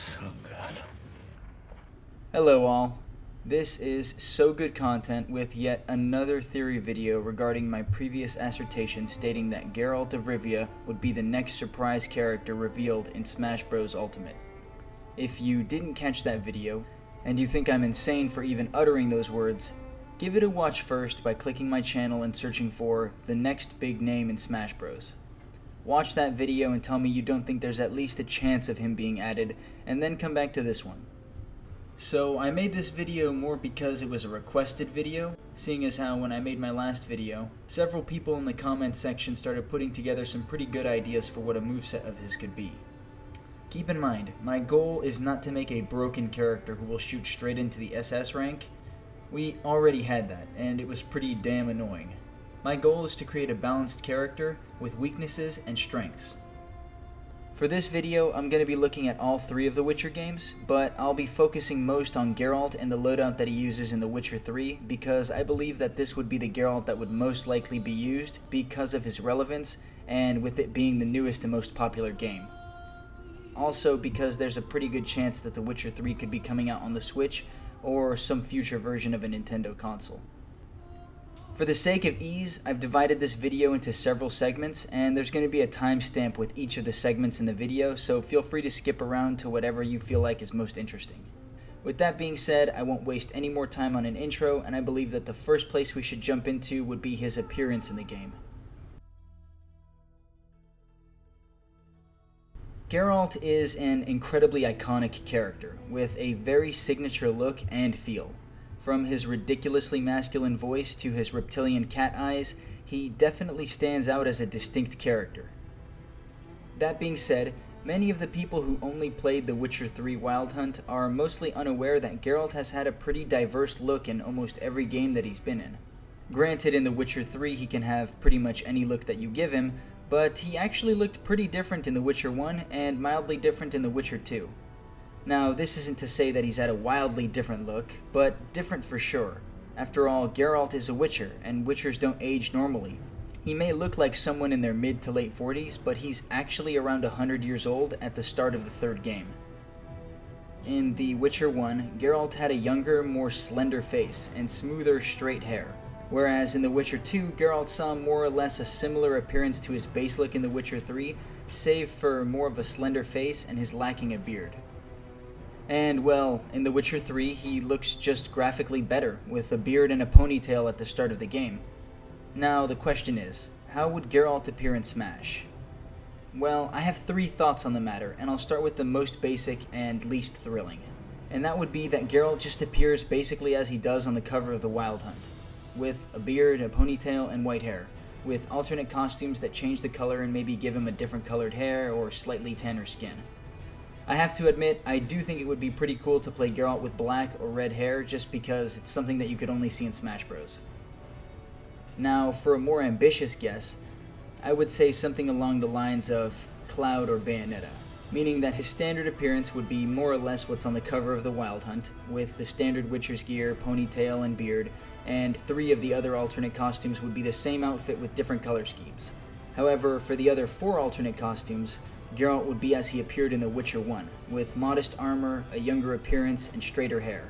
So good. Hello all, this is So Good Content with yet another theory video regarding my previous assertion stating that Geralt of Rivia would be the next surprise character revealed in Smash Bros. Ultimate. If you didn't catch that video, and you think I'm insane for even uttering those words, give it a watch first by clicking my channel and searching for the next big name in Smash Bros. Watch that video and tell me you don't think there's at least a chance of him being added, and then come back to this one. So I made this video more because it was a requested video, seeing as how when I made my last video, several people in the comments section started putting together some pretty good ideas for what a moveset of his could be. Keep in mind, my goal is not to make a broken character who will shoot straight into the SS rank. We already had that, and it was pretty damn annoying. My goal is to create a balanced character with weaknesses and strengths. For this video, I'm going to be looking at all three of the Witcher games, but I'll be focusing most on Geralt and the loadout that he uses in The Witcher 3 because I believe that this would be the Geralt that would most likely be used because of his relevance and with it being the newest and most popular game. Also because there's a pretty good chance that The Witcher 3 could be coming out on the Switch or some future version of a Nintendo console. For the sake of ease, I've divided this video into several segments, and there's going to be a timestamp with each of the segments in the video, so feel free to skip around to whatever you feel like is most interesting. With that being said, I won't waste any more time on an intro, and I believe that the first place we should jump into would be his appearance in the game. Geralt is an incredibly iconic character, with a very signature look and feel. From his ridiculously masculine voice to his reptilian cat eyes, he definitely stands out as a distinct character. That being said, many of the people who only played The Witcher 3 Wild Hunt are mostly unaware that Geralt has had a pretty diverse look in almost every game that he's been in. Granted, in The Witcher 3 he can have pretty much any look that you give him, but he actually looked pretty different in The Witcher 1 and mildly different in The Witcher 2. Now, this isn't to say that he's had a wildly different look, but different for sure. After all, Geralt is a Witcher, and Witchers don't age normally. He may look like someone in their mid to late 40s, but he's actually around 100 years old at the start of the third game. In The Witcher 1, Geralt had a younger, more slender face, and smoother, straight hair. Whereas in The Witcher 2, Geralt saw more or less a similar appearance to his base look in The Witcher 3, save for more of a slender face and his lacking a beard. And, well, in The Witcher 3, he looks just graphically better, with a beard and a ponytail at the start of the game. Now, the question is, how would Geralt appear in Smash? Well, I have three thoughts on the matter, and I'll start with the most basic and least thrilling. And that would be that Geralt just appears basically as he does on the cover of the Wild Hunt, with a beard, a ponytail, and white hair, with alternate costumes that change the color and maybe give him a different colored hair or slightly tanner skin. I have to admit, I do think it would be pretty cool to play Geralt with black or red hair just because it's something that you could only see in Smash Bros. Now, for a more ambitious guess, I would say something along the lines of Cloud or Bayonetta, meaning that his standard appearance would be more or less what's on the cover of the Wild Hunt, with the standard Witcher's gear, ponytail, and beard, and three of the other alternate costumes would be the same outfit with different color schemes. However, for the other four alternate costumes, Geralt would be as he appeared in The Witcher 1, with modest armor, a younger appearance, and straighter hair.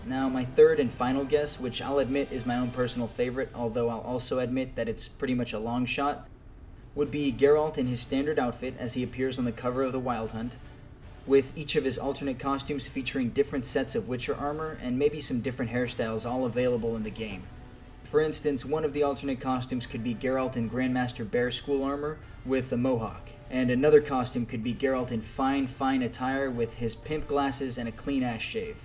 Now, my third and final guess, which I'll admit is my own personal favorite, although I'll also admit that it's pretty much a long shot, would be Geralt in his standard outfit as he appears on the cover of the Wild Hunt, with each of his alternate costumes featuring different sets of Witcher armor and maybe some different hairstyles all available in the game. For instance, one of the alternate costumes could be Geralt in Grandmaster Bear School armor with a mohawk, and another costume could be Geralt in fine attire with his pimp glasses and a clean-ass shave.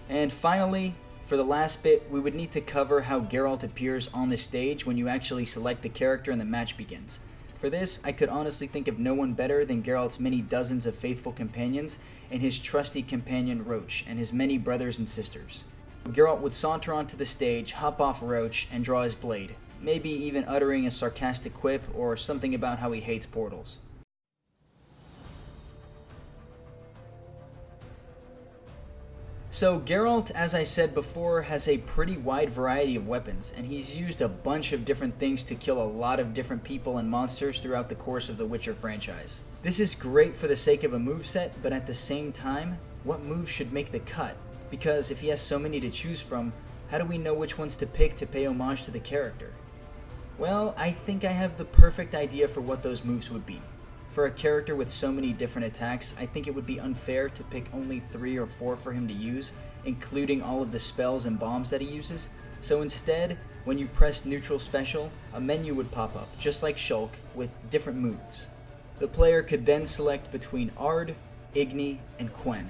And finally, for the last bit, we would need to cover how Geralt appears on the stage when you actually select the character and the match begins. For this, I could honestly think of no one better than Geralt's many dozens of faithful companions and his trusty companion Roach and his many brothers and sisters. Geralt would saunter onto the stage, hop off Roach, and draw his blade, maybe even uttering a sarcastic quip or something about how he hates portals. So Geralt, as I said before, has a pretty wide variety of weapons, and he's used a bunch of different things to kill a lot of different people and monsters throughout the course of the Witcher franchise. This is great for the sake of a moveset, but at the same time, what moves should make the cut? Because if he has so many to choose from, how do we know which ones to pick to pay homage to the character? Well, I think I have the perfect idea for what those moves would be. For a character with so many different attacks, I think it would be unfair to pick only 3 or 4 for him to use, including all of the spells and bombs that he uses. So instead, when you press neutral special, a menu would pop up, just like Shulk, with different moves. The player could then select between Ard, Igni, and Quen,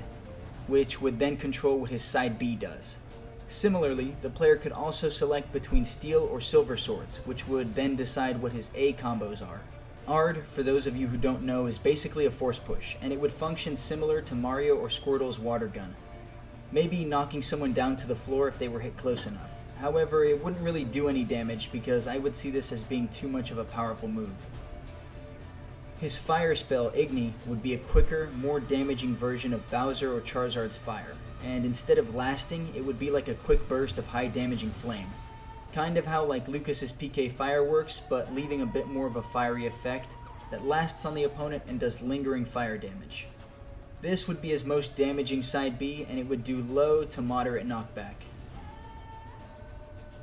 which would then control what his side B does. Similarly, the player could also select between Steel or Silver Swords, which would then decide what his A combos are. Ard, for those of you who don't know, is basically a force push, and it would function similar to Mario or Squirtle's water gun. Maybe knocking someone down to the floor if they were hit close enough. However, it wouldn't really do any damage because I would see this as being too much of a powerful move. His fire spell, Igni, would be a quicker, more damaging version of Bowser or Charizard's fire, and instead of lasting, it would be like a quick burst of high damaging flame. Kind of how like Lucas's PK Fireworks, but leaving a bit more of a fiery effect that lasts on the opponent and does lingering fire damage. This would be his most damaging side B, and it would do low to moderate knockback.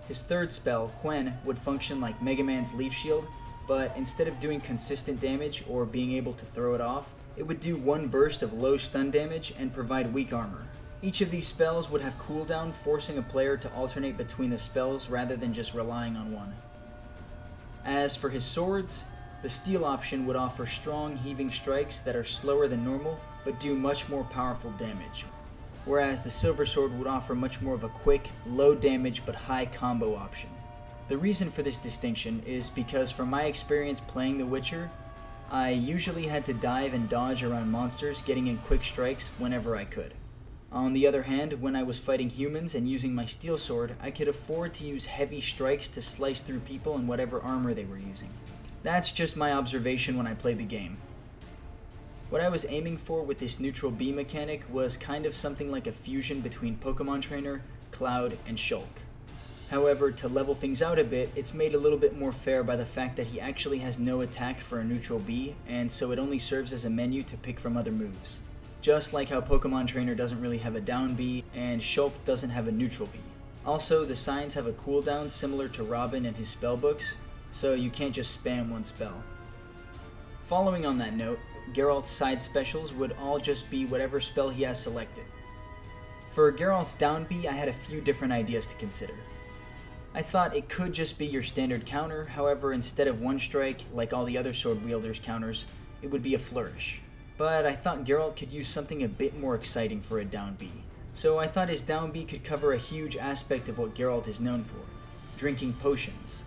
His third spell, Quen, would function like Mega Man's Leaf Shield, but instead of doing consistent damage or being able to throw it off, it would do one burst of low stun damage and provide weak armor. Each of these spells would have cooldown, forcing a player to alternate between the spells rather than just relying on one. As for his swords, the Steel option would offer strong heaving strikes that are slower than normal but do much more powerful damage, whereas the Silver Sword would offer much more of a quick, low damage but high combo option. The reason for this distinction is because from my experience playing The Witcher, I usually had to dive and dodge around monsters, getting in quick strikes whenever I could. On the other hand, when I was fighting humans and using my Steel Sword, I could afford to use heavy strikes to slice through people in whatever armor they were using. That's just my observation when I played the game. What I was aiming for with this neutral B mechanic was kind of something like a fusion between Pokemon Trainer, Cloud, and Shulk. However, to level things out a bit, it's made a little bit more fair by the fact that he actually has no attack for a neutral B, and so it only serves as a menu to pick from other moves. Just like how Pokemon Trainer doesn't really have a down B, and Shulk doesn't have a neutral B. Also, the signs have a cooldown similar to Robin and his spellbooks, so you can't just spam one spell. Following on that note, Geralt's side specials would all just be whatever spell he has selected. For Geralt's down B, I had a few different ideas to consider. I thought it could just be your standard counter, however instead of one strike, like all the other sword wielders' counters, it would be a flourish. But I thought Geralt could use something a bit more exciting for a down B. So I thought his down B could cover a huge aspect of what Geralt is known for, drinking potions.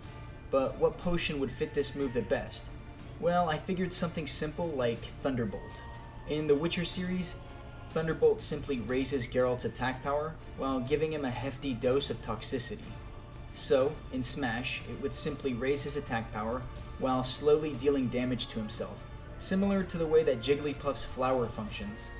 But what potion would fit this move the best? Well, I figured something simple like Thunderbolt. In the Witcher series, Thunderbolt simply raises Geralt's attack power while giving him a hefty dose of toxicity. So, in Smash, it would simply raise his attack power while slowly dealing damage to himself, similar to the way that Jigglypuff's flower functions.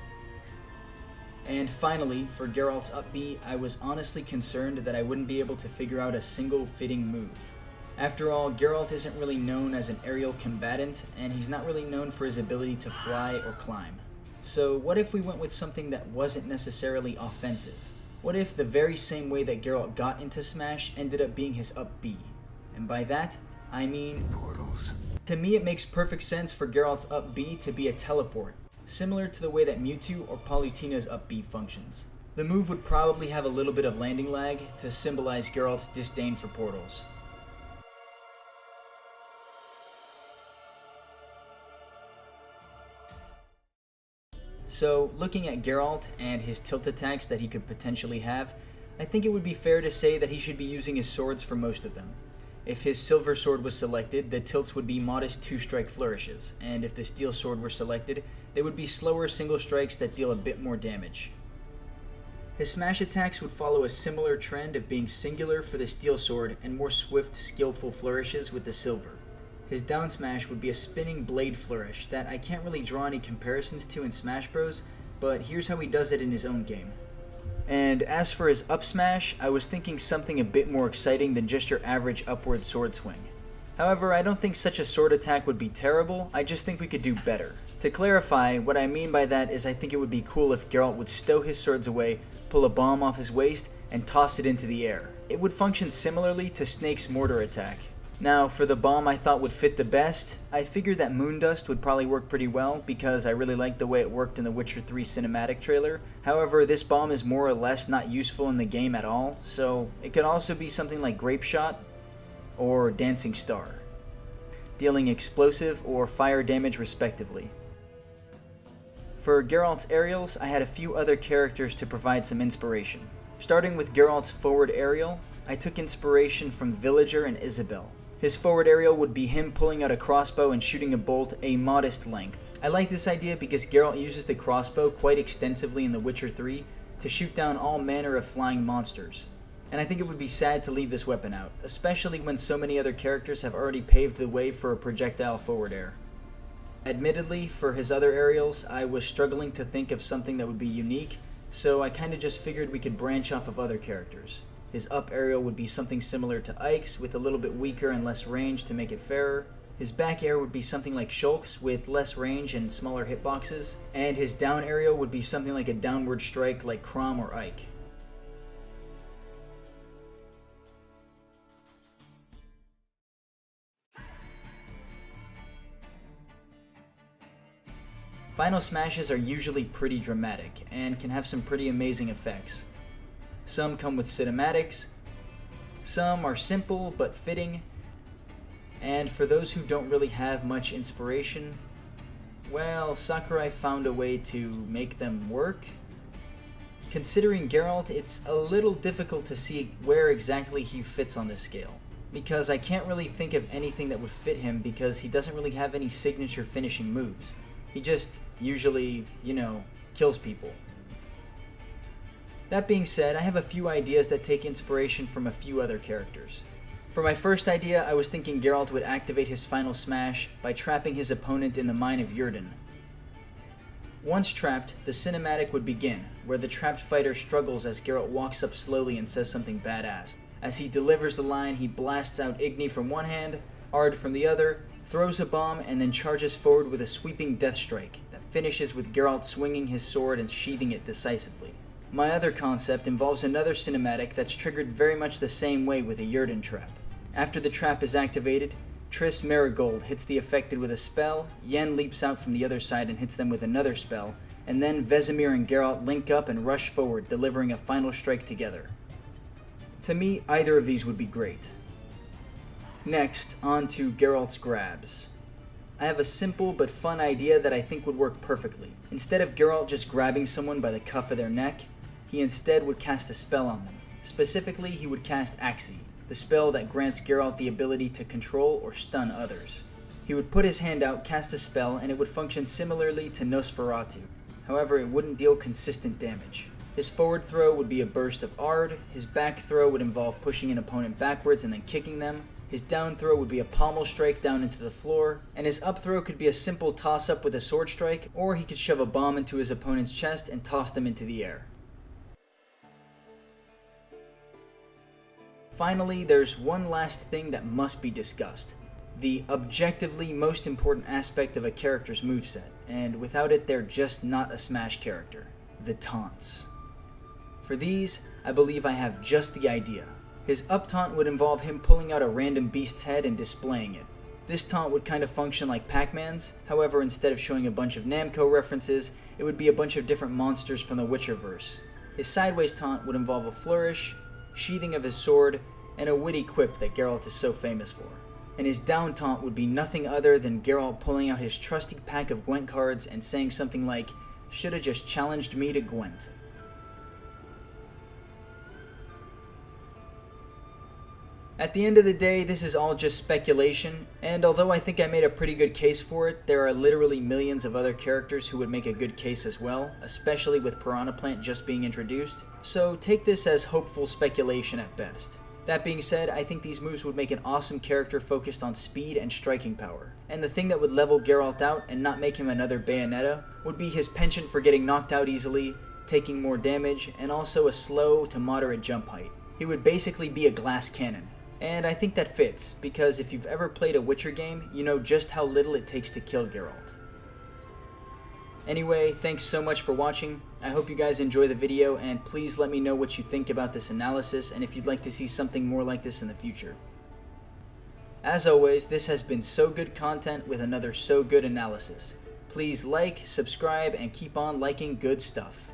And finally, for Geralt's up B, I was honestly concerned that I wouldn't be able to figure out a single fitting move. After all, Geralt isn't really known as an aerial combatant, and he's not really known for his ability to fly or climb. So what if we went with something that wasn't necessarily offensive? What if the very same way that Geralt got into Smash ended up being his up B? And by that, I mean portals. To me, it makes perfect sense for Geralt's up B to be a teleport, similar to the way that Mewtwo or Palutena's up B functions. The move would probably have a little bit of landing lag to symbolize Geralt's disdain for portals. So, looking at Geralt and his tilt attacks that he could potentially have, I think it would be fair to say that he should be using his swords for most of them. If his Silver Sword was selected, the tilts would be modest 2-strike flourishes, and if the Steel Sword were selected, they would be slower single strikes that deal a bit more damage. His smash attacks would follow a similar trend of being singular for the Steel Sword and more swift, skillful flourishes with the Silver. His down smash would be a spinning blade flourish that I can't really draw any comparisons to in Smash Bros, but here's how he does it in his own game. And as for his up smash, I was thinking something a bit more exciting than just your average upward sword swing. However, I don't think such a sword attack would be terrible, I just think we could do better. To clarify, what I mean by that is I think it would be cool if Geralt would stow his swords away, pull a bomb off his waist, and toss it into the air. It would function similarly to Snake's mortar attack. Now, for the bomb I thought would fit the best, I figured that Moondust would probably work pretty well because I really liked the way it worked in the Witcher 3 cinematic trailer. However, this bomb is more or less not useful in the game at all, so it could also be something like Grape Shot or Dancing Star, dealing explosive or fire damage respectively. For Geralt's aerials, I had a few other characters to provide some inspiration. Starting with Geralt's forward aerial, I took inspiration from Villager and Isabel. His forward aerial would be him pulling out a crossbow and shooting a bolt a modest length. I like this idea because Geralt uses the crossbow quite extensively in The Witcher 3 to shoot down all manner of flying monsters. And I think it would be sad to leave this weapon out, especially when so many other characters have already paved the way for a projectile forward air. Admittedly, for his other aerials, I was struggling to think of something that would be unique, so I kinda just figured we could branch off of other characters. His up aerial would be something similar to Ike's, with a little bit weaker and less range to make it fairer. His back air would be something like Shulk's, with less range and smaller hitboxes. And his down aerial would be something like a downward strike like Crom or Ike. Final smashes are usually pretty dramatic, and can have some pretty amazing effects. Some come with cinematics, some are simple but fitting, and for those who don't really have much inspiration, well, Sakurai found a way to make them work. Considering Geralt, it's a little difficult to see where exactly he fits on this scale, because I can't really think of anything that would fit him because he doesn't really have any signature finishing moves. He just usually, kills people. That being said, I have a few ideas that take inspiration from a few other characters. For my first idea, I was thinking Geralt would activate his final smash by trapping his opponent in the mine of Yrden. Once trapped, the cinematic would begin, where the trapped fighter struggles as Geralt walks up slowly and says something badass. As he delivers the line, he blasts out Igni from one hand, Ard from the other, throws a bomb, and then charges forward with a sweeping death strike that finishes with Geralt swinging his sword and sheathing it decisively. My other concept involves another cinematic that's triggered very much the same way with a Yrden trap. After the trap is activated, Triss Merigold hits the affected with a spell, Yen leaps out from the other side and hits them with another spell, and then Vesemir and Geralt link up and rush forward, delivering a final strike together. To me, either of these would be great. Next, on to Geralt's grabs. I have a simple but fun idea that I think would work perfectly. Instead of Geralt just grabbing someone by the cuff of their neck, he instead would cast a spell on them. Specifically, he would cast Axii, the spell that grants Geralt the ability to control or stun others. He would put his hand out, cast a spell, and it would function similarly to Nosferatu. However, it wouldn't deal consistent damage. His forward throw would be a burst of Ard, his back throw would involve pushing an opponent backwards and then kicking them, his down throw would be a pommel strike down into the floor, and his up throw could be a simple toss-up with a sword strike, or he could shove a bomb into his opponent's chest and toss them into the air. Finally, there's one last thing that must be discussed. The objectively most important aspect of a character's moveset, and without it they're just not a Smash character. The taunts. For these, I believe I have just the idea. His up taunt would involve him pulling out a random beast's head and displaying it. This taunt would kind of function like Pac-Man's, however instead of showing a bunch of Namco references, it would be a bunch of different monsters from the Witcherverse. His sideways taunt would involve a flourish, sheathing of his sword, and a witty quip that Geralt is so famous for. And his down taunt would be nothing other than Geralt pulling out his trusty pack of Gwent cards and saying something like, "Shoulda just challenged me to Gwent." At the end of the day, this is all just speculation, and although I think I made a pretty good case for it, there are literally millions of other characters who would make a good case as well, especially with Piranha Plant just being introduced, so take this as hopeful speculation at best. That being said, I think these moves would make an awesome character focused on speed and striking power, and the thing that would level Geralt out and not make him another Bayonetta would be his penchant for getting knocked out easily, taking more damage, and also a slow to moderate jump height. He would basically be a glass cannon. And I think that fits, because if you've ever played a Witcher game, you know just how little it takes to kill Geralt. Anyway, thanks so much for watching. I hope you guys enjoy the video, and please let me know what you think about this analysis and if you'd like to see something more like this in the future. As always, this has been So Good content with another So Good analysis. Please like, subscribe, and keep on liking good stuff.